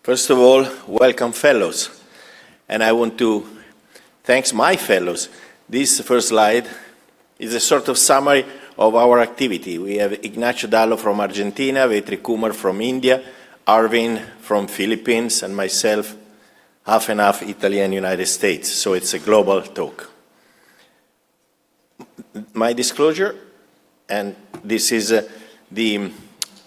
First of all, welcome fellows. And I want to thank my fellows. This first slide is a sort of summary of our activity. We have Ignacio Dallo from Argentina, Vetri Kumar from India, Arvin from Philippines, and myself, half and half Italy and United States. So it's a global talk. My disclosure, and this is the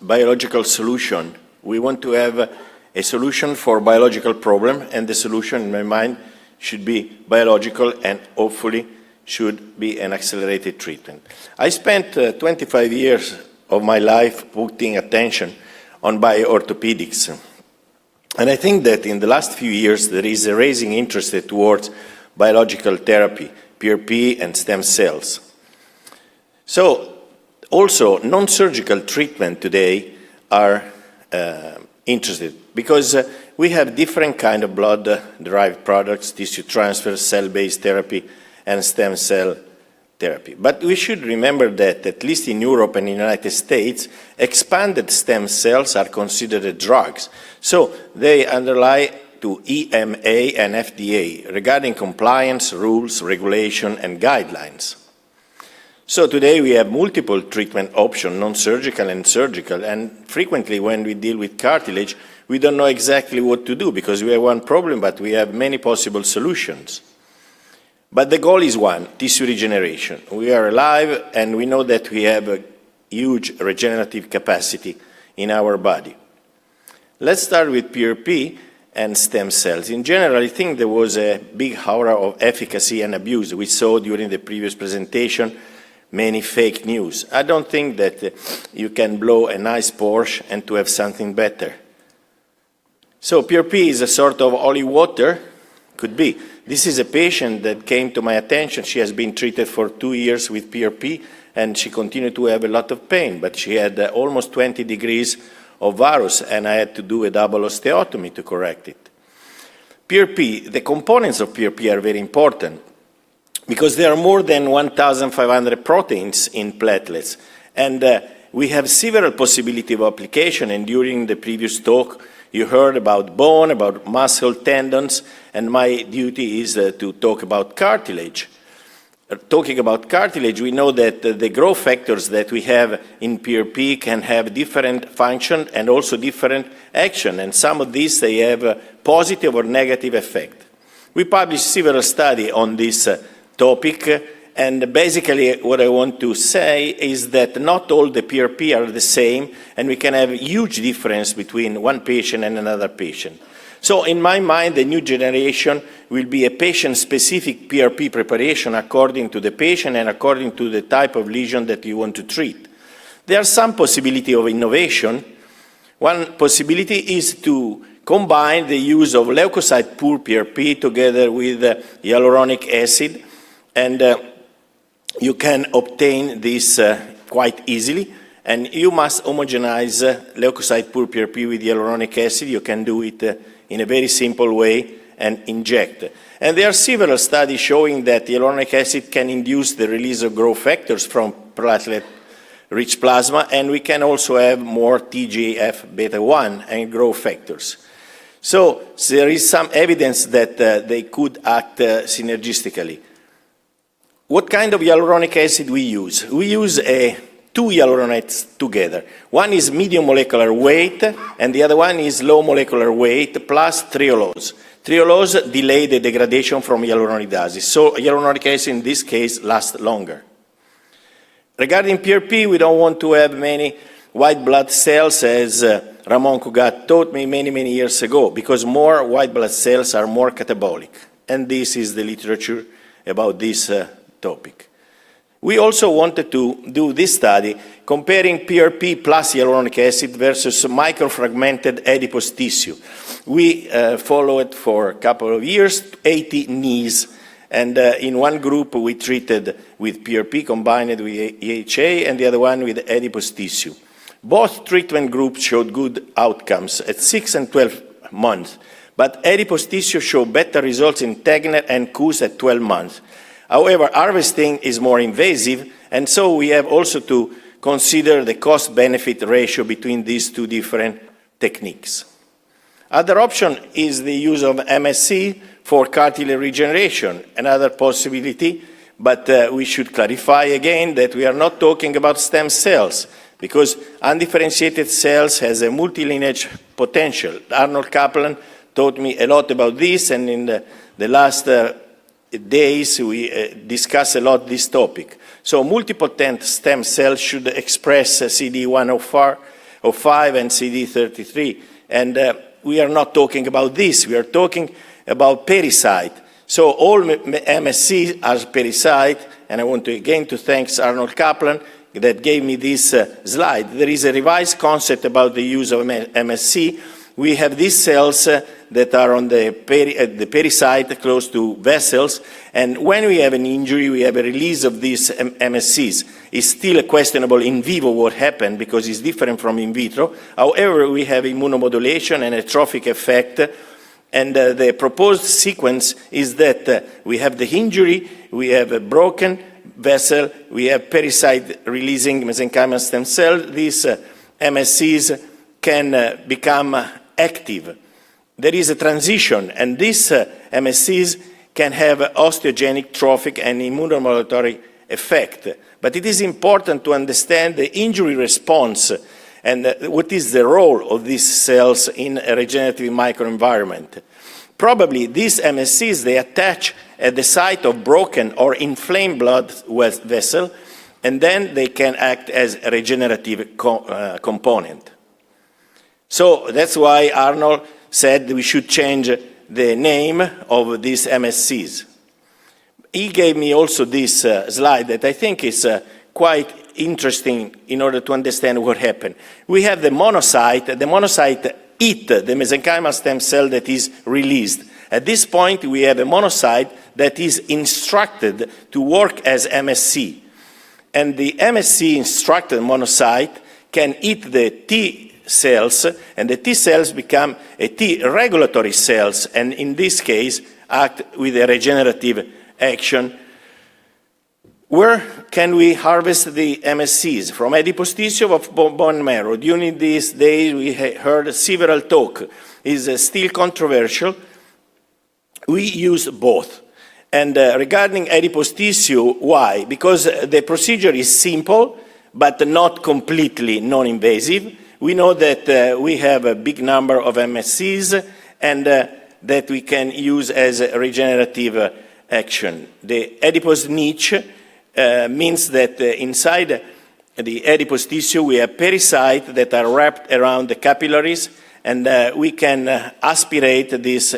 biological solution. We want to have a solution for biological problem, and the solution, in my mind, should be biological and hopefully should be an accelerated treatment. I spent 25 years of my life putting attention on bioorthopedics. And I think that in the last few years there is a rising interest towards biological therapy, PRP and stem cells. So also non-surgical treatment today are interested because we have different kind of blood-derived products, tissue transfer, cell-based therapy, and stem cell therapy. But we should remember that, at least in Europe and in the United States, expanded stem cells are considered drugs. So they underlie to EMA and FDA regarding compliance, rules, regulation, and guidelines. So today we have multiple treatment options, non-surgical and surgical, and frequently when we deal with cartilage, we don't know exactly what to do because we have one problem, but we have many possible solutions. But the goal is one, tissue regeneration. We are alive and we know that we have a huge regenerative capacity in our body. Let's start with PRP and stem cells. In general, I think there was a big aura of efficacy and abuse. We saw during the previous presentation many fake news. I don't think that you can blow a nice Porsche and to have something better. So PRP is a sort of holy water? Could be. This is a patient that came to my attention. She has been treated for 2 years with PRP and she continued to have a lot of pain, but she had almost 20 degrees of varus and I had to do a double osteotomy to correct it. PRP, the components of PRP are very important because there are more than 1,500 proteins in platelets and we have several possibilities of application, and during the previous talk you heard about bone, about muscle, tendons, and my duty is to talk about cartilage. Talking about cartilage, we know that the growth factors that we have in PRP can have different function and also different action, and some of these, they have a positive or negative effect. We published several studies on this topic, and basically what I want to say is that not all the PRP are the same, and we can have a huge difference between one patient and another patient. So in my mind, the new generation will be a patient-specific PRP preparation according to the patient and according to the type of lesion that you want to treat. There are some possibility of innovation. One possibility is to combine the use of leukocyte-poor PRP together with hyaluronic acid, and you can obtain this quite easily, and you must homogenize leukocyte-poor PRP with hyaluronic acid. You can do it in a very simple way and inject. And there are several studies showing that hyaluronic acid can induce the release of growth factors from platelet-rich plasma, and we can also have more TGF-beta1 and growth factors. So there is some evidence that they could act synergistically. What kind of hyaluronic acid we use? We use two hyaluronides together. One is medium molecular weight, and the other one is low molecular weight plus triolose. Triolose delay the degradation from hyaluronidase, so hyaluronic acid in this case lasts longer. Regarding PRP, we don't want to have many white blood cells, as Ramon Cugat taught me many years ago, because more white blood cells are more catabolic, and this is the literature about this topic. We also wanted to do this study comparing PRP plus hyaluronic acid versus microfragmented adipose tissue. We followed for a couple of years 80 knees, and in one group we treated with PRP combined with EHA and the other one with adipose tissue. Both treatment groups showed good outcomes at 6 and 12 months, but adipose tissue showed better results in Tegner and Kuss at 12 months. However, harvesting is more invasive, and so we have also to consider the cost-benefit ratio between these two different techniques. Other option is the use of MSC for cartilage regeneration, another possibility, but we should clarify again that we are not talking about stem cells, because undifferentiated cells has a multilineage potential. Arnold Kaplan taught me a lot about this, and in the last days we discussed a lot this topic. So multipotent stem cells should express CD105 and CD33, and we are not talking about this, we are talking about pericyte. So all MSC are pericyte, and I want to again to thank Arnold Kaplan that gave me this slide. There is a revised concept about the use of MSC. We have these cells that are on the pericyte close to vessels, and when we have an injury, we have a release of these MSCs. It's still questionable in vivo what happened because it's different from in vitro. However, we have immunomodulation and a trophic effect, and the proposed sequence is that we have the injury, we have a broken vessel, we have pericyte releasing mesenchymal stem cell. These MSCs can become active. There is a transition, and these MSCs can have osteogenic, trophic, and immunomodulatory effect. But it is important to understand the injury response and what is the role of these cells in a regenerative microenvironment. Probably these MSCs, they attach at the site of broken or inflamed blood vessel, and then they can act as a regenerative component. So that's why Arnold said we should change the name of these MSCs. He gave me also this slide that I think is quite interesting in order to understand what happened. We have the monocyte. The monocyte eats the mesenchymal stem cell that is released. At this point, we have a monocyte that is instructed to work as MSC. And the MSC instructed monocyte can eat the T cells, and the T cells become a T regulatory cells, and in this case, act with a regenerative action. Where can we harvest the MSCs? From adipose tissue of bone marrow. During these days, we heard several talks. It's still controversial. We use both. And regarding adipose tissue, why? Because the procedure is simple, but not completely non-invasive. We know that we have a big number of MSCs, and that we can use as a regenerative action. The adipose niche means that inside the adipose tissue we have pericytes that are wrapped around the capillaries, and we can aspirate this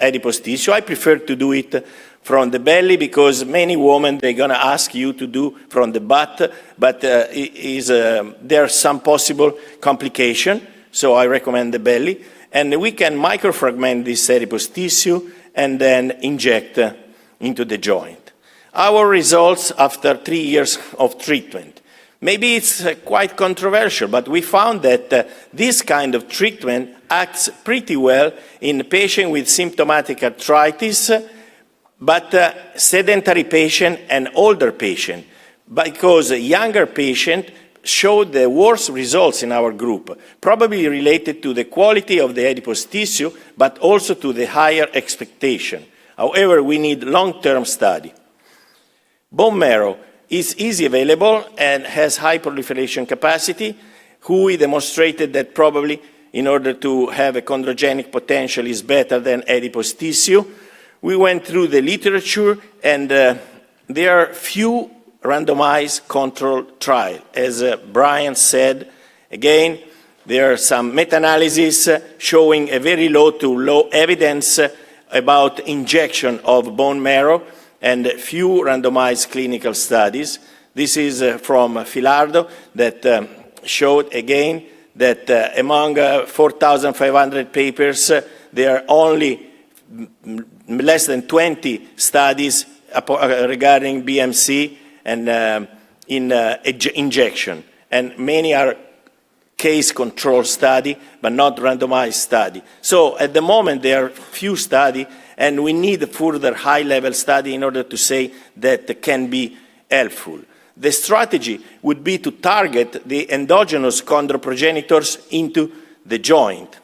adipose tissue. I prefer to do it from the belly because many women, they're going to ask you to do from the butt, but there are some possible complications, so I recommend the belly. And we can microfragment this adipose tissue and then inject into the joint. Our results after 3 years of treatment. Maybe it's quite controversial, but we found that this kind of treatment acts pretty well in patients with symptomatic arthritis, but sedentary patient and older patient, because younger patient showed the worst results in our group, probably related to the quality of the adipose tissue, but also to the higher expectation. However, we need long-term study. Bone marrow is easily available and has high proliferation capacity. Hui demonstrated that probably in order to have a chondrogenic potential is better than adipose tissue. We went through the literature, and there are few randomized controlled trials. As Brian said, again, there are some meta-analyses showing a very low to low evidence about injection of bone marrow and few randomized clinical studies. This is from Filardo that showed again that among 4,500 papers, there are only less than 20 studies regarding BMC and in injection. And many are case control study, but not randomized study. So at the moment, there are few studies, and we need further high-level study in order to say that can be helpful. The strategy would be to target the endogenous chondroprogenitors into the joint.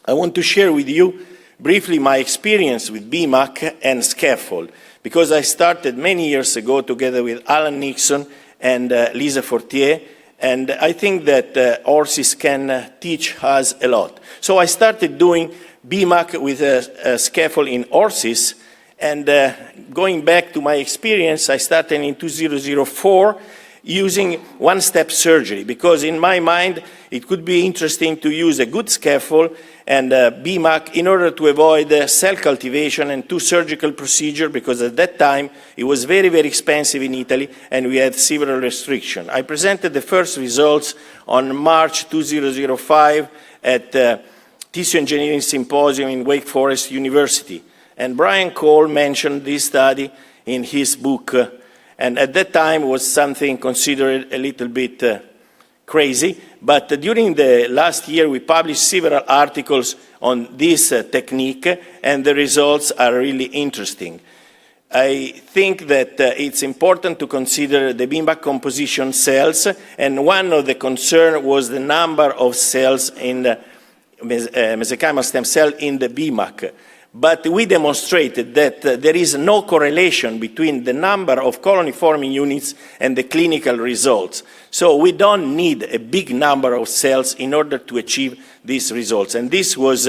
I want to share with you briefly my experience with BMAC and scaffold, because I started many years ago together with Alan Nixon and Lisa Fortier, and I think that horses can teach us a lot. So I started doing BMAC with a scaffold in horses, and going back to my experience, I started in 2004 using one-step surgery, because in my mind it could be interesting to use a good scaffold and BMAC in order to avoid cell cultivation and two surgical procedures, because at that time it was very, very expensive in Italy and we had several restrictions. I presented the first results on March 2005 at Tissue Engineering Symposium in Wake Forest University. And Brian Cole mentioned this study in his book, and at that time was something considered a little bit crazy, but during the last year we published several articles on this technique, and the results are really interesting. I think that it's important to consider the BMAC composition cells, and one of the concerns was the number of cells in the mesenchymal stem cell in the BMAC. But we demonstrated that there is no correlation between the number of colony-forming units and the clinical results. So we don't need a big number of cells in order to achieve these results. And this was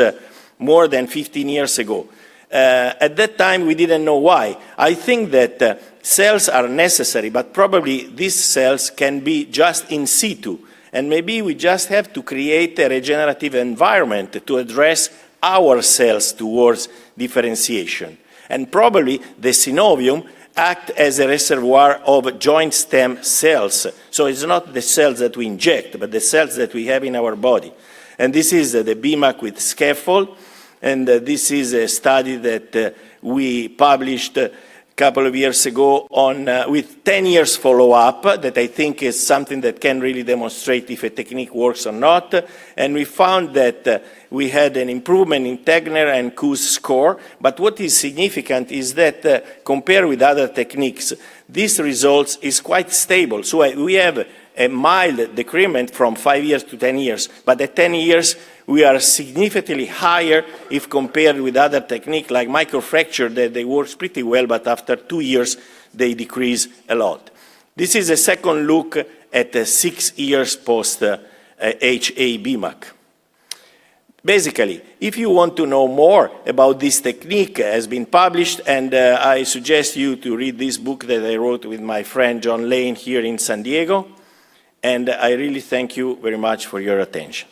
more than 15 years ago. At that time, we didn't know why. I think that cells are necessary, but probably these cells can be just in situ. And maybe we just have to create a regenerative environment to address our cells towards differentiation. And probably the synovium act as a reservoir of joint stem cells. So it's not the cells that we inject, but the cells that we have in our body. And this is the BMAC with scaffold, and this is a study that we published a couple of years ago on, with 10 years follow-up, that I think is something that can really demonstrate if a technique works or not. And we found that we had an improvement in Tegner and Kuh's score, but what is significant is that compared with other techniques, this result is quite stable. So we have a mild decrement from 5 years to 10 years, but at 10 years we are significantly higher if compared with other techniques like microfracture, that they work pretty well, but after 2 years they decrease a lot. This is a second look at 6 years post HA BMAC. Basically, if you want to know more about this technique, has been published, and I suggest you to read this book that I wrote with my friend John Lane here in San Diego, and I really thank you very much for your attention.